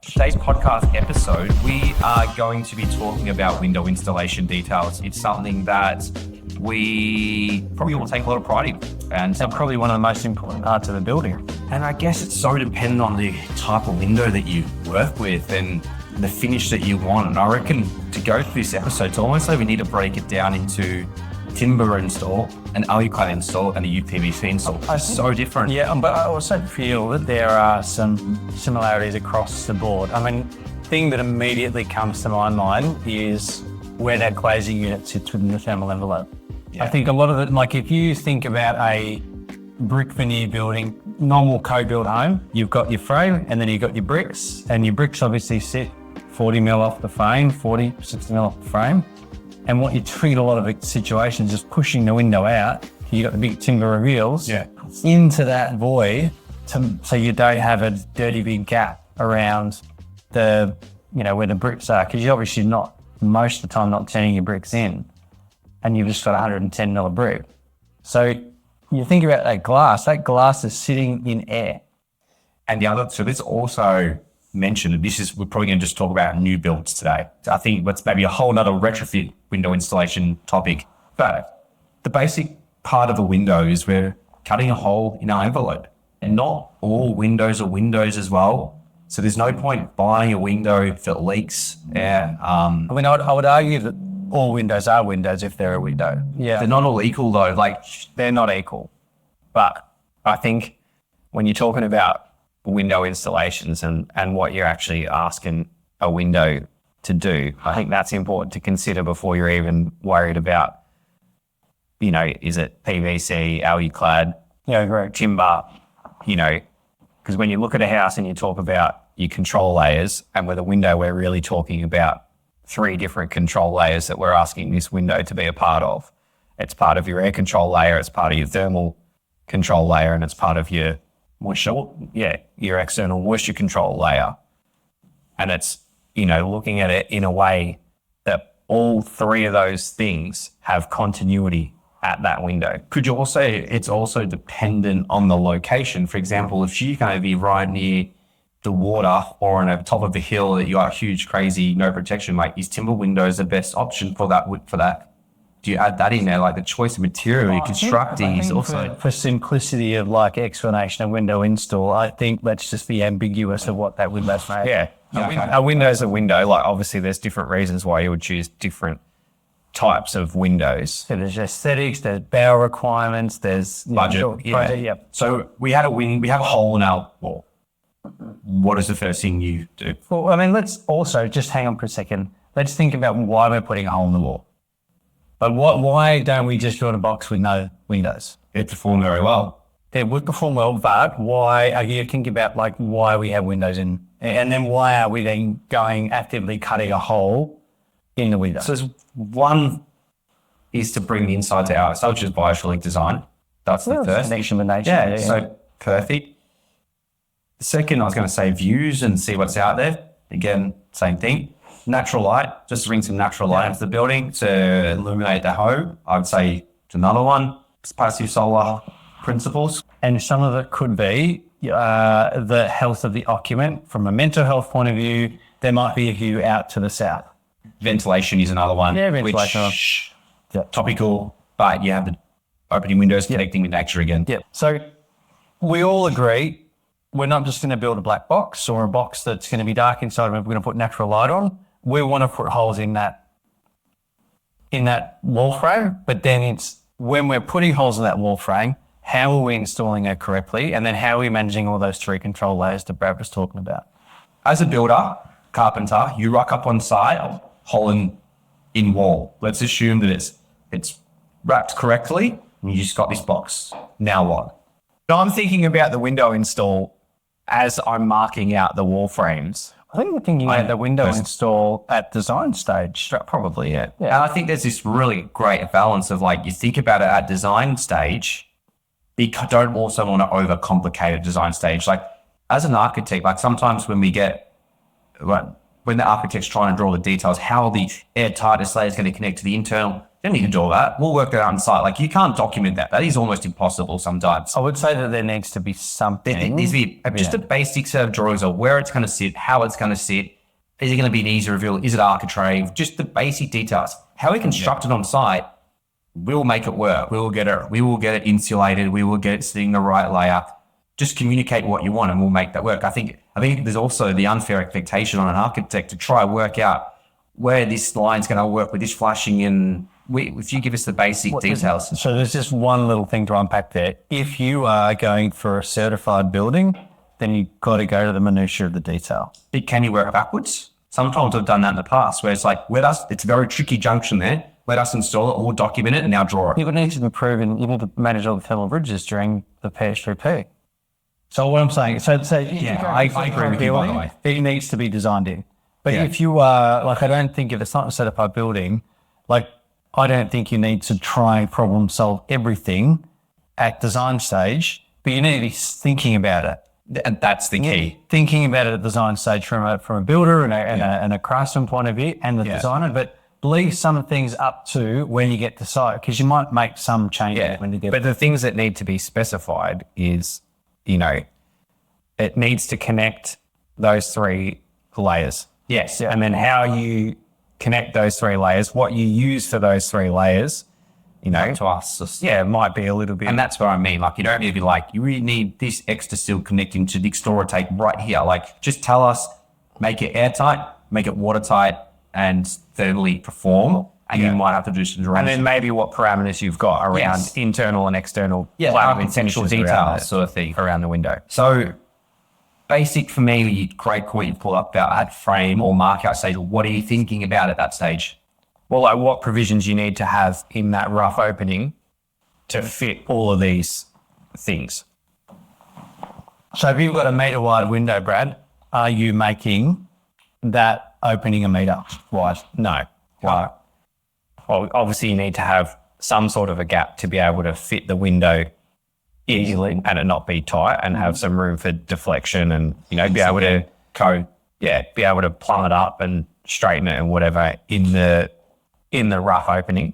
Today's podcast episode, we are going to be talking about window installation details. It's something that we probably all take a lot of pride in, and probably one of the most important parts of the building. And I guess it's so dependent on the type of window that you work with and the finish that you want. And I reckon to go through this episode, it's almost like we need to break it down into timber install, an clad install, and a UPVC install. It's so different. Yeah, but I also feel that there are some similarities across the board. I mean, the thing that immediately comes to my mind is where that glazing unit sits within the thermal envelope. Yeah. I think a lot of it, like if you think about a brick veneer building, normal co-build home, you've got your frame and then you've got your bricks, and your bricks obviously sit 40 mil off the frame, 40, 60 mil off the frame. And what you treat a lot of situations is pushing the window out. You got the big timber reveals into that void, so you don't have a dirty big gap around the, where the bricks are, because you're obviously not, most of the time, not turning your bricks in, and you've just got 110 mil of brick. So you think about that glass is sitting in air. And so let's also mention that we're probably going to just talk about new builds today. I think that's maybe a whole nother retrofit window installation topic. But the basic part of a window is we're cutting a hole in our envelope. And not all windows are windows as well. So there's no point buying a window if it leaks. I would argue that all windows are windows if they're a window. Yeah. They're not all equal though. They're not equal. But I think when you're talking about window installations and what you're actually asking a window to do, I think that's important to consider before you're even worried about, is it PVC, clad, timber, because when you look at a house and you talk about your control layers, and with a window, we're really talking about 3 different control layers that we're asking this window to be a part of. It's part of your air control layer, it's part of your thermal control layer, and it's part of your your external moisture control layer. And it's, looking at it in a way that all 3 of those things have continuity at that window. Could you also say it's also dependent on the location? For example, if you're going to be right near the water or on the top of a hill that you got huge, crazy, no protection, is timber windows the best option for that? Do you add that in there, the choice of material you're constructing is also... For simplicity of explanation of window install, I think let's just be ambiguous of what that window's made. Yeah. A window's a window. Obviously there's different reasons why you would choose different types of windows. So there's aesthetics, there's bow requirements, there's... Budget. So we have a hole in our wall. What is the first thing you do? Well, let's also just hang on for a second. Let's think about why we're putting a hole in the wall. But why don't we just build a box with no windows? It performed very well. It would perform well, but why are you thinking about why we have windows in, and then why are we then going actively cutting a hole in the window? So one is to bring the insides out, such as biophilic design. That's the first. Connection with nature. Yeah, so perfect. The second, I was going to say views and see what's out there. Again, same thing. Natural light, just bring some natural light into the building to illuminate the home. I would say it's another one. It's passive solar principles. And some of it could be the health of the occupant. From a mental health point of view, there might be a view out to the south. Ventilation is another one. Yeah, ventilation. Which, topical, but you have the opening windows connecting with nature again. Yeah. So we all agree we're not just going to build a black box or a box that's going to be dark inside and we're going to put natural light on. We want to put holes in that wall frame, but then it's when we're putting holes in that wall frame, how are we installing it correctly? And then how are we managing all those 3 control layers that Brad was talking about? As a builder, carpenter, you rock up on site, hole in wall. Let's assume that it's wrapped correctly and you just got this box. Now what? Now I'm thinking about the window install as I'm marking out the wall frames. I think we're thinking about the window install at design stage. Probably, yeah. And I think there's this really great balance of you think about it at design stage, but you don't also want to overcomplicate a design stage. As an architect, sometimes when when the architect's trying to draw the details, how the airtightness layer is going to connect to the internal. Then you can do all that. We'll work that out on site. Like, you can't document that. That is almost impossible sometimes. I would say that there needs to be something. There needs to be just a basic set of drawings of where it's going to sit, how it's going to sit. Is it going to be an easy reveal? Is it architrave? Just the basic details. How we construct it on site, we'll make it work. We will get it insulated. We will get it sitting the right layer. Just communicate what you want and we'll make that work. I think there's also the unfair expectation on an architect to try and work out where this line's going to work with this flashing in. If you give us the basic details. So there's just one little thing to unpack there. If you are going for a certified building, then you've got to go to the minutiae of the detail. Can you work backwards? Sometimes I've done that in the past where it's like, it's a very tricky junction there. Let us install it, we'll document it and now draw it. It needs to be proven, you need to manage all the thermal bridges during the PS3P. So what I'm saying, I agree with you, by the way. It needs to be designed in. But if you are, like, I don't think if it's not a certified building, like, I don't think you need to try and problem solve everything at design stage, but you need to be thinking about it. And that's the key. Thinking about it at design stage from a builder and a craftsman point of view and the designer, but leave some things up to when you get to site, because you might make some changes when you get. But the things that need to be specified is, it needs to connect those 3 layers. Yes. And then how you connect those 3 layers, what you use for those 3 layers, to us. it might be a little bit. And that's what I mean. Like, you don't need to be like, you really need this extra seal connecting to the extruder tape right here. Like, just tell us, make it airtight, make it watertight, and thermally perform. And you might have to do some drawings. And then maybe what parameters you've got around internal and external architectural details sort of thing around the window. So basic for me, great call you pull up about at frame or markout stage. What are you thinking about at that stage? Well, like what provisions you need to have in that rough opening to fit all of these things. So if you've got a metre wide window, Brad, are you making that opening a metre wide? No. Why? Well, obviously you need to have some sort of a gap to be able to fit the window easily and it not be tight and have some room for deflection and, be able to be able to plumb it up and straighten it and whatever in the rough opening.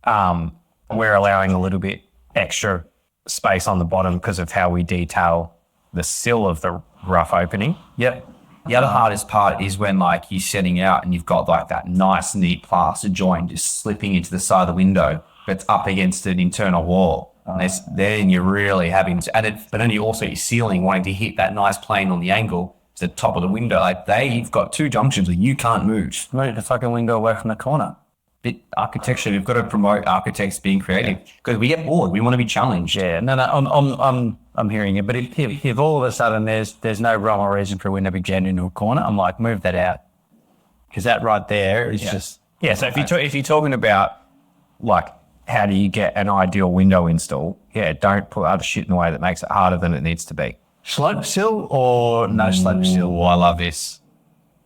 We're allowing a little bit extra space on the bottom because of how we detail the sill of the rough opening. Yep. The other hardest part is when like you're setting out and you've got like that nice neat plaster joint just slipping into the side of the window, but it's up against an internal wall. And then you're really having to, but then you also your ceiling wanting to hit that nice plane on the angle to the top of the window. Like you've got 2 junctions that you can't move. Move the fucking window away from the corner. Bit architecture, we've got to promote architects being creative because we get bored. We want to be challenged. Yeah, no, I'm hearing it. But if all of a sudden there's no rhyme or reason for a window to be jammed into a corner, I'm like, move that out, because that right there is just So if you're talking about like how do you get an ideal window install, don't put other shit in the way that makes it harder than it needs to be. Slope sill or no slope sill? Oh, I love this.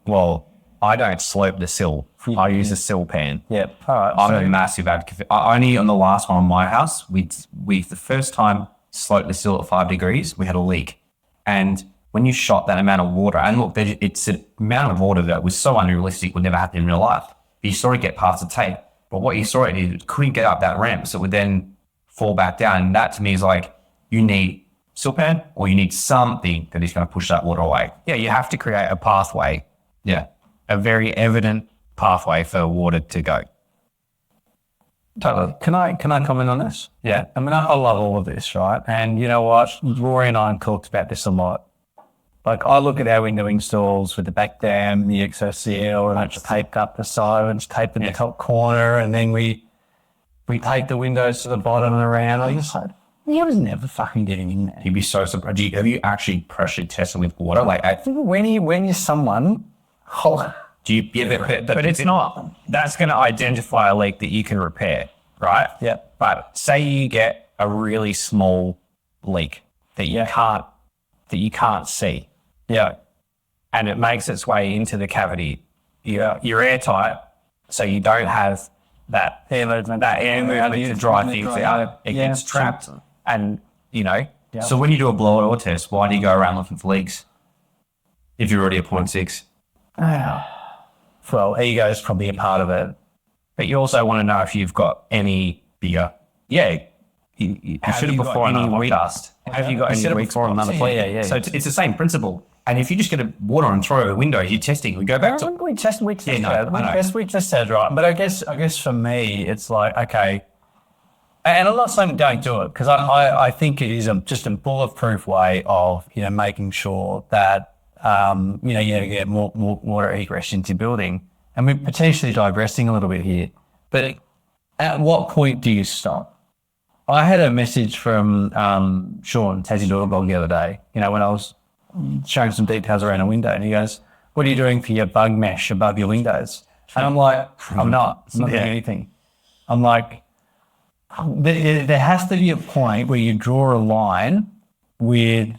Well, I don't slope the sill. I use a sill pan. Yep. All right. I'm a massive advocate. I only on the last one on my house, we the first time sloped the sill at 5 degrees, we had a leak. And when you shot that amount of water, and look, it's an amount of water that was so unrealistic would never happen in real life. But you saw it get past the tape. But what you saw it couldn't get up that ramp, so it would then fall back down. And that to me is like, you need sill pan or you need something that is going to push that water away. Yeah, you have to create a pathway. Yeah. A very evident pathway for water to go. Totally. Can I comment on this? Yeah. I mean, I love all of this, right? And you know what? Rory and I have talked about this a lot. Like, I look at our window installs with the back dam, the XOCL, and it's taped up the side and it's taped in the top corner, and then we tape the windows to the bottom and around. I just like, I was never fucking getting in there. You'd be so surprised. Have you actually pressure tested with water? Like, when you're someone, do you give it? But it's not. That's going to identify a leak that you can repair, right? Yeah. But say you get a really small leak that you can't see. Yeah. And it makes its way into the cavity. You're airtight, so you don't have that air movement to dry things out. It gets trapped, and So when you do a blower or test, why do you go around looking for leaks? If you're already at 0.6, Well, ego is probably a part of it. But you also want to know if you've got any bigger. Yeah. You should have before any weak dust. Have you got any weak spots? Yeah. So it's the same principle. And if you just get a water and throw it out the window, you're testing. We go back to We test I know. we tested, right? But I guess for me, it's like, okay, and I'm not saying don't do it, because I think it is just a bulletproof way of, making sure that, you get more water egress into your building. And we're potentially digressing a little bit here, but at what point do you stop? I had a message from Sean, Tassie Doorbell, the other day, when I was showing some details around a window, and he goes, "What are you doing for your bug mesh above your windows?" And I'm like, I'm not doing anything. I'm like, there has to be a point where you draw a line with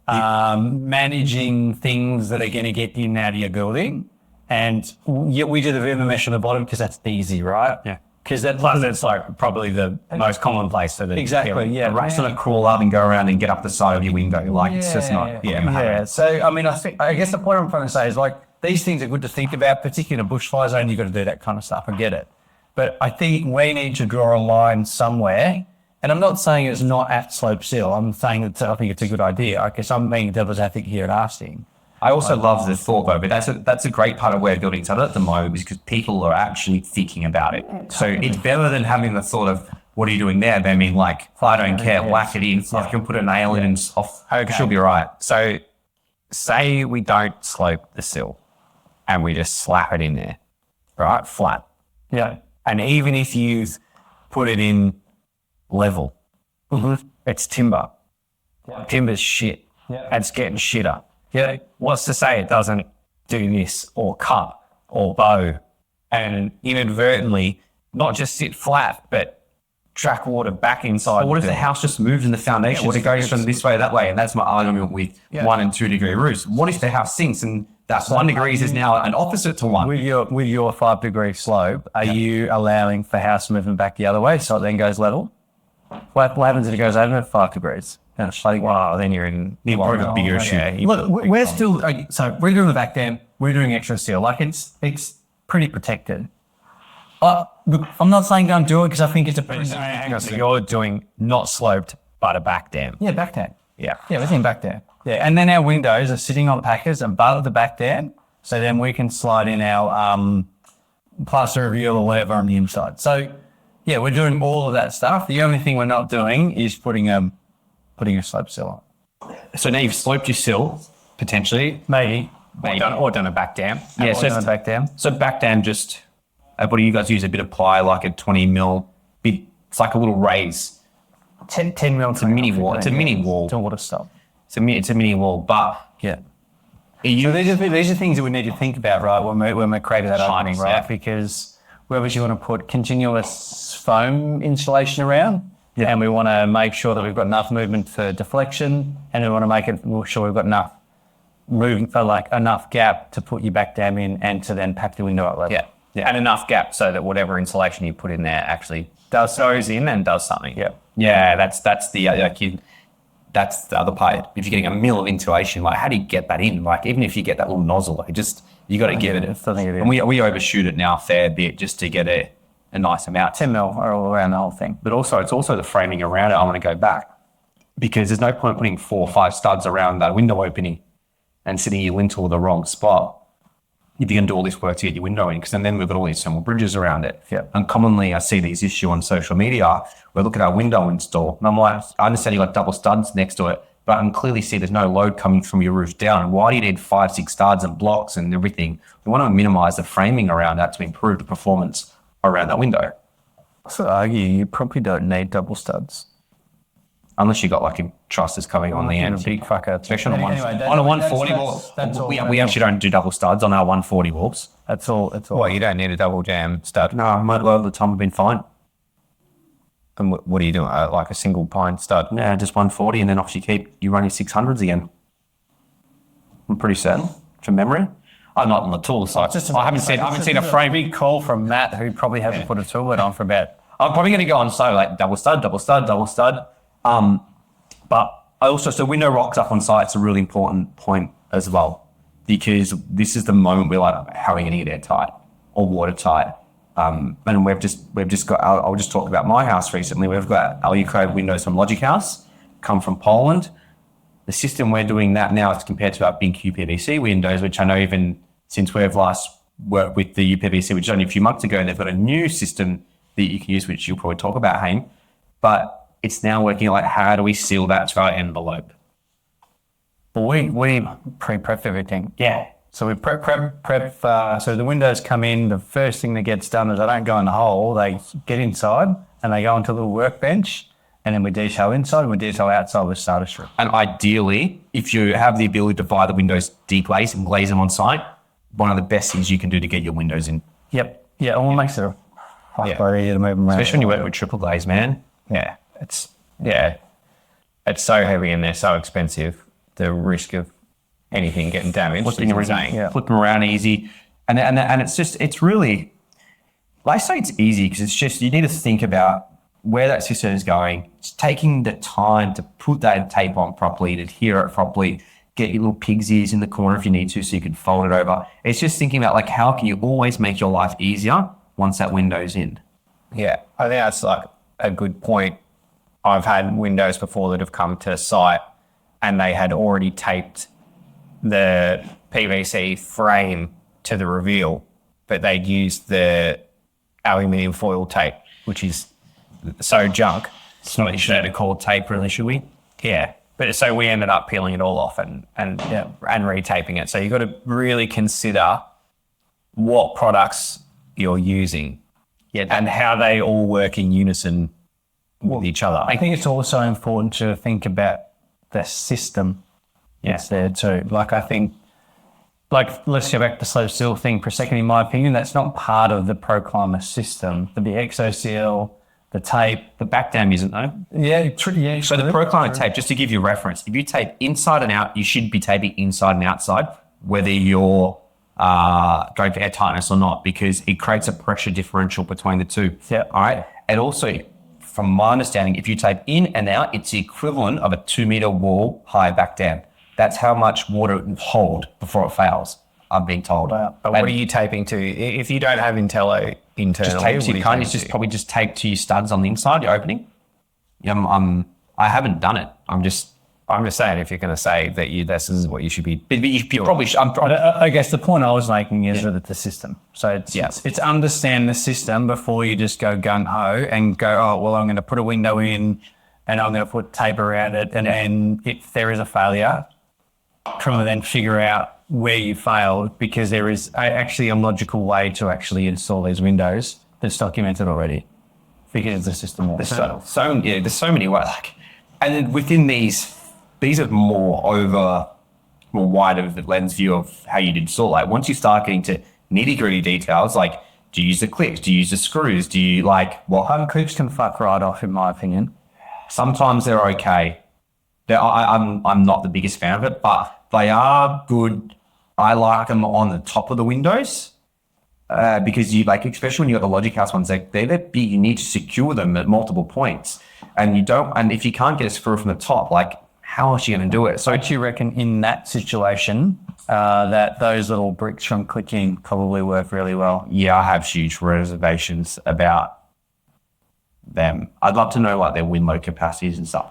managing things that are going to get in and out of your building. And we do the Vima mesh on the bottom because that's easy, right? Yeah. Because that's like probably the most common place for the exactly. a rat's gonna crawl up and go around and get up the side of your window. Like it's just not. Yeah. So I mean, I guess the point I'm trying to say is, like, these things are good to think about, particularly in a bushfire zone. You've got to do that kind of stuff. I get it, but I think we need to draw a line somewhere. And I'm not saying it's not at slope still. I'm saying that I think it's a good idea. I guess I'm being devil's advocate here and asking. I also love the thought though, but that's a great part of where buildings are at the moment, because people are actually thinking about it. So it's better than having the thought of, what are you doing there? They mean, like, I don't care, whack it in. I can put a nail in and off. Okay. She'll be right. So say we don't slope the sill and we just slap it in there, right? Flat. Yeah. And even if you put it in level, it's timber. Yeah. Timber's shit. Yeah. It's getting shitter. Yeah. What's to say it doesn't do this or cut or bow and inadvertently not just sit flat, but track water back inside? But what if the house just moves in the foundation? What if it goes from this way, that way? And that's my argument with 1 and 2 degree roofs. What if the house sinks and that 1 degree is now an opposite to 1? With your 5 degree slope, are you allowing for house movement back the other way so it then goes level? What happens if it goes over 5 degrees? Wow, then you're in a bigger issue. Look, we're still, so we're doing the back dam, we're doing extra seal. Like, it's pretty protected. Look, I'm not saying don't do it, because I think it's a pretty... Hang on, so you're doing not sloped, but a back dam. Yeah, back dam. Yeah. Yeah, we're doing back dam. Yeah, and then our windows are sitting on packers above the back dam, so then we can slide in our plaster of reveal or whatever on the inside. So, yeah, we're doing all of that stuff. The only thing we're not doing is putting a slope sill on. So now you've sloped your sill, potentially. Maybe. Or done a back dam. Yeah, So so back dam. So back dam, just, what do you guys use? A bit of ply, like a 20 mil, big, it's like a little raise. 10 mil. It's a mini wall. It's a mini wall. It's a water stop. It's a mini wall, but Yeah. So these are things that we need to think about, right, when we're creating that opening, right? Yeah. Because whether you want to put continuous foam insulation around, and we want to make sure that we've got enough movement for deflection, and we want to make sure we've got enough moving for, like, enough gap to put your back dam in and to then pack the window up level. Yeah. And enough gap so that whatever insulation you put in there actually goes in and does something. yeah, that's the other part. If you're getting a mil of insulation, like, how do you get that in? Like, even if you get that little nozzle, like, you got to give it. And we overshoot it now a fair bit just to get a nice amount. 10 mil all around the whole thing. But also, it's also the framing around it. I want to go back, because there's no point putting 4 or 5 studs around that window opening and sitting your lintel in the wrong spot if you're going to do all this work to get your window in, because then we've got all these thermal bridges around it. Yeah. And commonly I see these issues on social media where I look at our window install and I'm like, I understand you got double studs next to it, but I can clearly see there's no load coming from your roof down. Why do you need 5, 6 studs and blocks and everything? We want to minimize the framing around that to improve the performance around that window. So I argue you probably don't need double studs. Unless you got, like, a trusses coming on the end. A big fucker. Especially on Anyway, on a 140 wall. We actually don't do double studs on our 140 walls. That's all. Well, you don't need a double jam stud. No, a lot of the time I've been fine. And what are you doing? Like a single pine stud? Yeah, just 140, and then off you run your 600s again. I'm pretty certain, from memory. I'm not on the tool side. I haven't seen a frame. Big call from Matt, who probably hasn't put a tool bed on for about. I'm probably going to go on so, like, double stud. But I also, so window rocks up on site is a really important point as well. because this is the moment we're like, how are we going to get airtight or watertight? And we've just got, I'll just talk about my house recently. We've got Alucrate windows from Logic House, come from Poland. The system we're doing that now is compared to our big UPVC windows, which I know even since we've last worked with the UPVC, which is only a few months ago, and they've got a new system that you can use, which you'll probably talk about, Haim. But it's now working like, how do we seal that to our envelope? But we pre-prep everything. Yeah. So we prep. So the windows come in. The first thing that gets done is they don't go in the hole. They get inside and they go onto a little workbench, and then we detail inside and we detail outside with starter strip. And ideally, if you have the ability to buy the windows deglaze and glaze them on site, one of the best things you can do to get your windows in. Yep. Yeah. It all makes it very easy to move them around. Especially when you work with triple glaze, man. Yeah, it's so heavy and they're so expensive. The risk of anything getting damaged is insane. Flip them around easy. And it's really, I say it's easy because it's just, you need to think about where that system is going. It's taking the time to put that tape on properly, to adhere it properly, get your little pig's ears in the corner if you need to so you can fold it over. It's just thinking about like, how can you always make your life easier once that window's in? Yeah, I think that's like a good point. I've had windows before that have come to site and they had already taped the PVC frame to the reveal, but they'd used the aluminium foil tape, which is so junk. It's not actually called tape, really, should we? Yeah, but so we ended up peeling it all off and retaping it. So you've got to really consider what products you're using, and how they all work in unison with each other. I think it's also important to think about the system that's there too. Like I think, let's go back to the slow seal thing for a second. In my opinion, that's not part of the ProClimber system. The ExoSeal, the tape, the back dam isn't though. Yeah. So the ProClimber tape, just to give you a reference, if you tape inside and out, you should be taping inside and outside, whether you're going for air tightness or not, because it creates a pressure differential between the two. Yeah. All right. And also, from my understanding, if you tape in and out, it's the equivalent of a 2 meter wall high back dam. That's how much water it will hold before it fails, I'm being told. Wow. But what are you taping to? If you don't have Intello internally, just tape to your kind. It's just probably just tape to your studs on the inside, your opening. I haven't done it. I'm just saying, if you're going to say that this is what you should be. But you probably should. I guess the point I was making is that the system. So it's understand the system before you just go gung ho and go, oh, well, I'm going to put a window in and I'm going to put tape around it. And if there is a failure, try and then figure out where you failed, because there is actually a logical way to actually install these windows that's documented already, because the system. There's so many ways. And then within these are more wide of the lens view of how you'd install. Like once you start getting to nitty gritty details, like do you use the clips? Do you use the screws? Do you clips can fuck right off, in my opinion. Sometimes they're okay. I'm not the biggest fan of it, but they are good. I like them on the top of the windows because you especially when you got the Logic House ones, they're big. You need to secure them at multiple points, and if you can't get a screw from the top, how else are you going to do it? So do you reckon in that situation that those little bricks from clicking probably work really well? Yeah, I have huge reservations about them. I'd love to know their wind load capacities and stuff.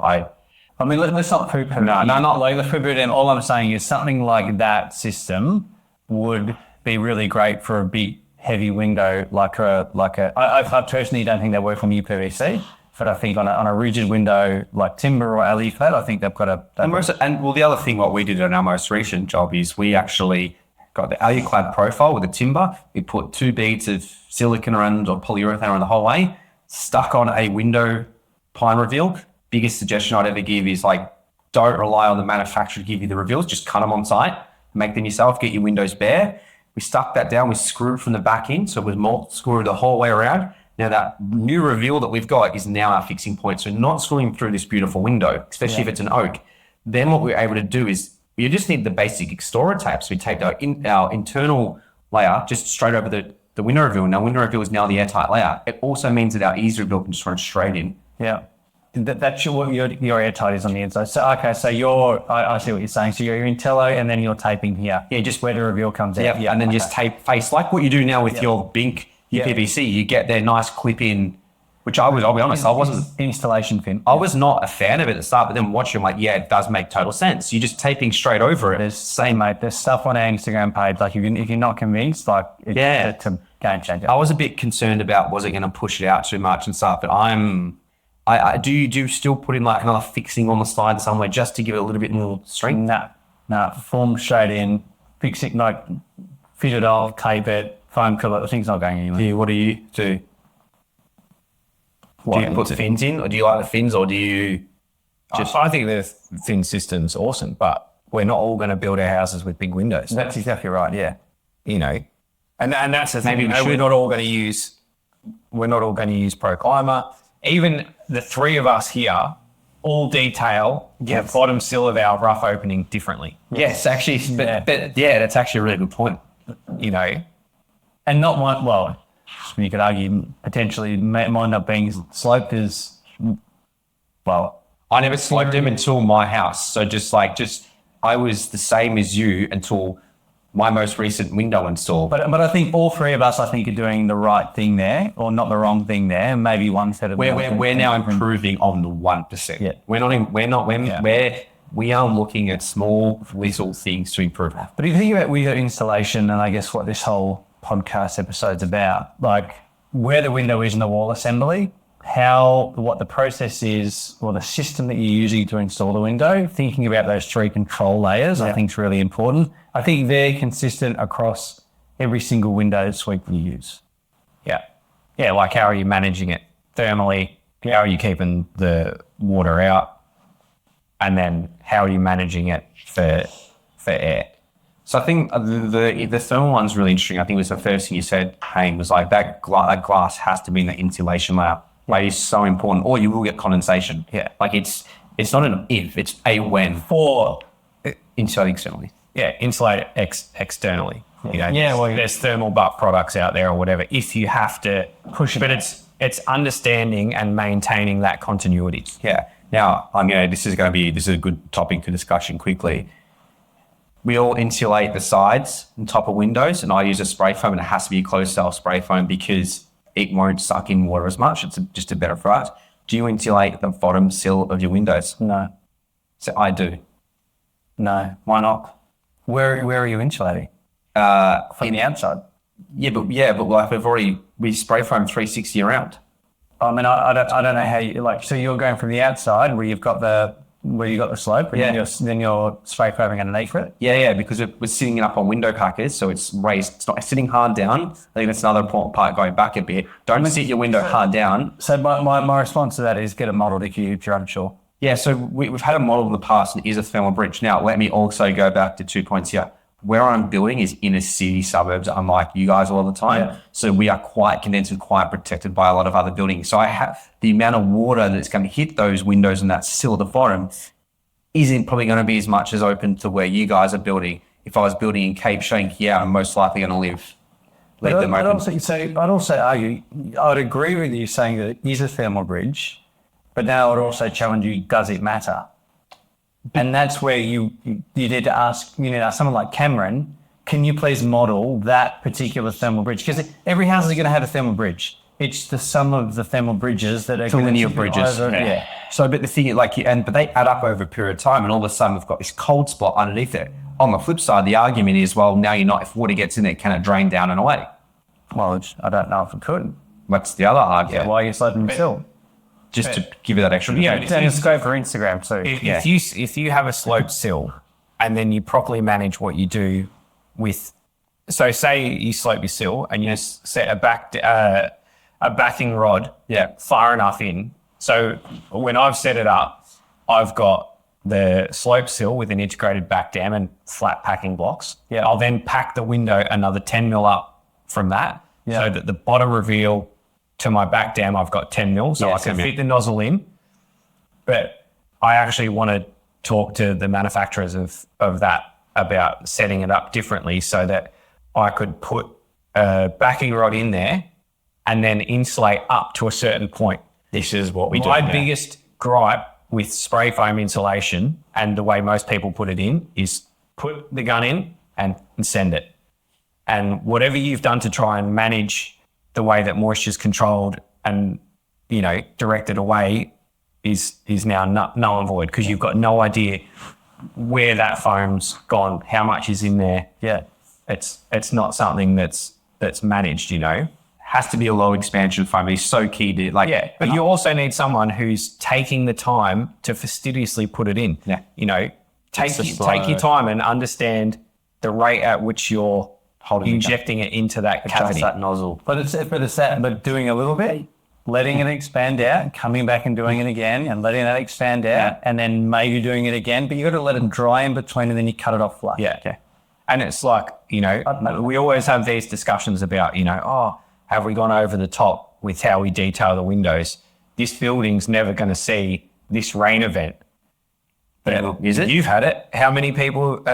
I mean, let's not poo-poo. No, not let's poo-poo them. All I'm saying is something like that system would be really great for a big, heavy window, I personally don't think they work from UPVC, but I think on a rigid window like timber or alley flat, I think they've got a. The other thing, what we did on our most recent job is we actually got the Aluclad profile with the timber. We put 2 beads of silicon around or polyurethane around the whole way, stuck on a window pine reveal. Biggest suggestion I'd ever give is don't rely on the manufacturer to give you the reveals. Just cut them on site, make them yourself, get your windows bare. We stuck that down, we screwed from the back in, so it was more screwed the whole way around. Now that new reveal that we've got is now our fixing point. So not screwing through this beautiful window, especially if it's an oak. Then what we're able to do is you just need the basic Extorer tape. So we taped our internal layer just straight over the window reveal. Now window reveal is now the airtight layer. It also means that our easy reveal can just run straight in. Yeah. That's what your airtight is on the inside. So okay, so I see what you're saying. So you're Intello and then you're taping here. Yeah, just where the reveal comes out. Yeah, and then just tape face like what you do now with your Bink, your Yeah. PVC. You get their nice clip in, which I'll be honest, I wasn't. Installation fin. I was not a fan of it at the start, but then watching, I'm like, yeah, it does make total sense. You're just taping straight over it. There's stuff on our Instagram page. Like if you're not convinced, like it's a game changer. I was a bit concerned about was it going to push it out too much and stuff, but I do you still put in like another fixing on the side somewhere just to give it a little bit more strength? No, form straight in, fix it, like fit it off, tape it, foam cover it. The thing's not going anywhere. What do you do? Do you put fins in, or do you like the fins, or do you just? I think the fin system's awesome, but we're not all going to build our houses with big windows. That's exactly right. Yeah, and that's the thing. Maybe we're not all going to use Pro Climber. Even the three of us here all detail the bottom sill of our rough opening differently. Yes, actually, but that's actually a really good point. And not one. Well, you could argue potentially might not being sloped as well. I never sloped them until my house. So I was the same as you until my most recent window install. But I think all three of us, are doing the right thing there, or not the wrong thing there. Maybe one set of we're now improving on the 1%. Yeah, we are looking at small little things to improve. But if you think about with your installation, and I guess what this whole podcast episode's about, like where the window is in the wall assembly, what the process is, or the system that you're using to install the window, thinking about those three control layers, I think is really important. I think they're consistent across every single window suite you use. Yeah, like how are you managing it thermally? How are you keeping the water out? And then how are you managing it for air? So I think the thermal one's really interesting. I think it was the first thing you said, Hayne, was like that glass has to be in the insulation layer. Like it's so important, or you will get condensation. Yeah. Like it's not an if, it's a when. For insulating externally. Yeah, insulate externally. There's thermal butt products out there or whatever. If you have to push it, but it's understanding and maintaining that continuity. Yeah. Now, this is a good topic for discussion quickly. We all insulate the sides and top of windows, and I use a spray foam, and it has to be a closed cell spray foam because it won't suck in water as much. It's just a better product. Do you insulate the bottom sill of your windows? No. So I do. No. Why not? Where are you insulating? From the outside. Yeah, but like we spray foam 360 around. I mean, I don't know how you like. So you're going from the outside where you've got the slope, and then you're spray foaming underneath it. Yeah, because we're sitting it up on window packers, so it's raised. It's not sitting hard down. I think that's another important part. Going back a bit, don't sit your window hard down. So my response to that is get it modelled if you're unsure. Yeah, so we've had a model in the past, and it is a thermal bridge. Now, let me also go back to 2 points here. Where I'm building is inner city suburbs, unlike you guys all the time. Yeah. So we are quite condensed and quite protected by a lot of other buildings. So I have the amount of water that's going to hit those windows and that sill at the bottom isn't probably going to be as much as open to where you guys are building. If I was building in Cape Shank, I'm most likely going to leave them open. I'd also argue, I'd agree with you saying that it is a thermal bridge, but now I'd also challenge you, does it matter? And that's where you need to ask, someone like Cameron, can you please model that particular thermal bridge? Because every house is going to have a thermal bridge. It's the sum of the thermal bridges that are linear bridges. Yeah. So, but the thing is, but they add up over a period of time, and all of a sudden we've got this cold spot underneath it. On the flip side, the argument is, well, now if water gets in there, can it drain down and away? Well, I don't know if it could. That's the other argument. Yeah, why are you sloping the sill? Just to give you that extra. It's great for Instagram too. If you have a sloped sill, and then you properly manage what you do with, so say you slope your sill and you set a backing rod far enough in. So when I've set it up, I've got the slope sill with an integrated back dam and flat packing blocks. Yeah. I'll then pack the window another 10 mil up from that, so that the bottom reveal to my back dam, I've got 10 mil, so I can fit the nozzle in. But I actually want to talk to the manufacturers of that about setting it up differently so that I could put a backing rod in there and then insulate up to a certain point. This is what we do. My biggest gripe with spray foam insulation and the way most people put it in is put the gun in and send it. And whatever you've done to try and manage the way that moisture is controlled and, you know, directed away is now null and void, because you've got no idea where that foam's gone, how much is in there. Yeah. It's not something that's managed, you know. Has to be a low expansion foam. It's so key to But you also need someone who's taking the time to fastidiously put it in. Yeah. You know, take your time and understand the rate at which you're injecting it into that cavity. That nozzle. But doing a little bit, letting it expand out, coming back and doing it again, and letting that expand out, and then maybe doing it again. But you got to let it dry in between, and then you cut it off flush. Yeah. And it's like, you know, we always have these discussions about, you know, oh, have we gone over the top with how we detail the windows? This building's never going to see this rain event. But is it? You've had it. How many people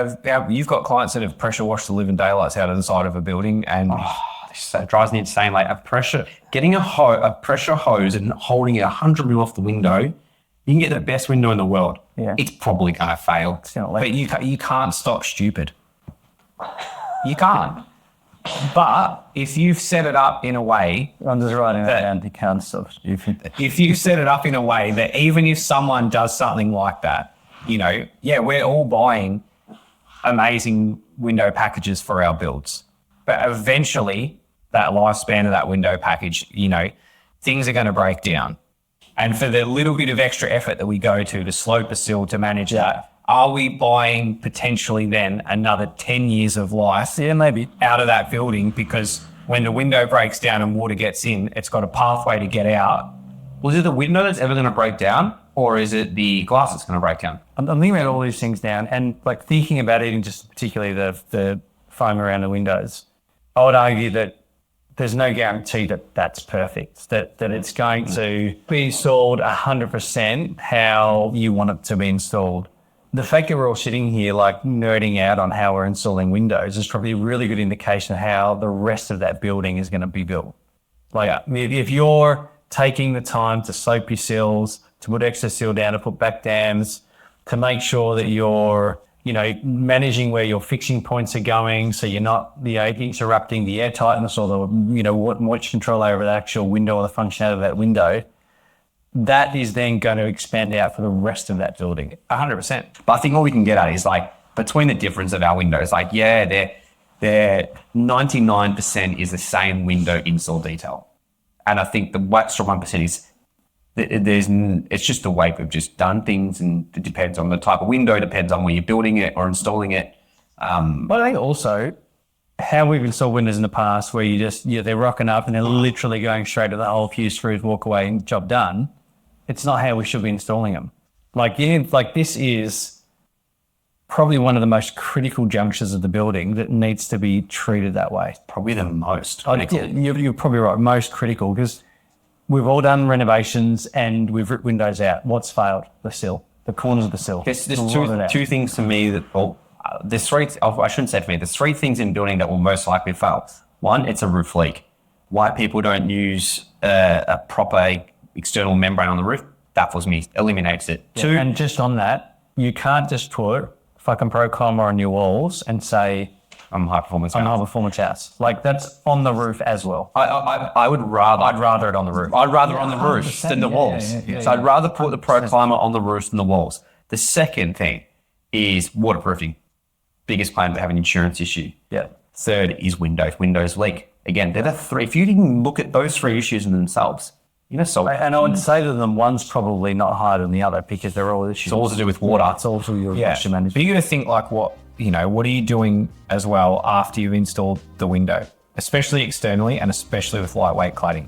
you've got clients that have pressure washed the living daylights out of the side of a building, and It drives me insane. Like getting a pressure hose and holding it 100 mil off the window, you can get the best window in the world. Yeah. It's probably going to fail. but you can't stop stupid. You can't. But if you've set it up in a way, I'm just writing that down. You can't stop stupid. if you set it up in a way that even if someone does something like that, you know, yeah, we're all buying amazing window packages for our builds. But eventually, that lifespan of that window package, you know, things are going to break down. And for the little bit of extra effort that we go to slope a sill to manage that, are we buying potentially then another 10 years of life maybe out of that building? Because when the window breaks down and water gets in, it's got a pathway to get out. Was it the window that's ever going to break down, or is it the glass that's going to break down? I'm thinking about all these things down, and like thinking about it in just particularly the foam around the windows. I would argue that there's no guarantee that that's perfect, that it's going to be installed 100% how you want it to be installed. The fact that we're all sitting here like nerding out on how we're installing windows is probably a really good indication of how the rest of that building is going to be built. Like if you're taking the time to soap your sills, to put extra sill down, to put back dams, to make sure that you're, you know, managing where your fixing points are going, so you're not, you know, interrupting the air tightness or the, you know, moisture control over the actual window or the functionality of that window. That is then going to expand out for the rest of that building. 100%. But I think what we can get at is like between the difference of our windows, like, yeah, they're 99% is the same window install detail. And I think the extra 1% is it's just the way we've just done things, and it depends on the type of window, depends on where you're building it or installing it. But I think also how we've installed windows in the past where they're rocking up and they're literally going straight to the hole, few screws, walk away and job done. It's not how we should be installing them. Like this is probably one of the most critical junctures of the building that needs to be treated that way. Probably the most critical. You're probably right, most critical, because we've all done renovations and we've ripped windows out. What's failed? The sill, the corners of the sill. There's two things to me that, there's three, I shouldn't say for me, there's three things in building that will most likely fail. One, it's a roof leak. Why people don't use a proper external membrane on the roof, that was me, eliminates it. Yeah. Two, and just on that, you can't just put fucking Pro Clima on your walls and say, I'm a high performance house. Like that's on the roof as well. I would rather. I'd rather it on the roof. I'd rather on the roof than the walls. So I'd rather put the Pro Clima on the roofs than the walls. The second thing is waterproofing. Biggest claim to have an insurance issue. Yeah. Third is windows. Windows leak. Again, they're the three. If you didn't look at those three issues in themselves, you know, so. And I would say to them, one's probably not higher than the other because they're all issues. It's all to do with water. It's all to do with moisture management. But you got to think like what are you doing as well after you've installed the window, especially externally and especially with lightweight cladding.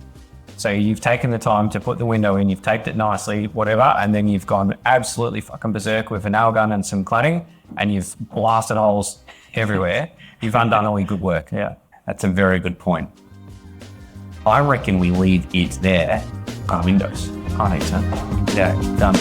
So you've taken the time to put the window in, you've taped it nicely, whatever, and then you've gone absolutely fucking berserk with a nail gun and some cladding, and you've blasted holes everywhere. You've undone all your good work. Yeah. That's a very good point. I reckon we leave it there on windows. I think so. Yeah, done.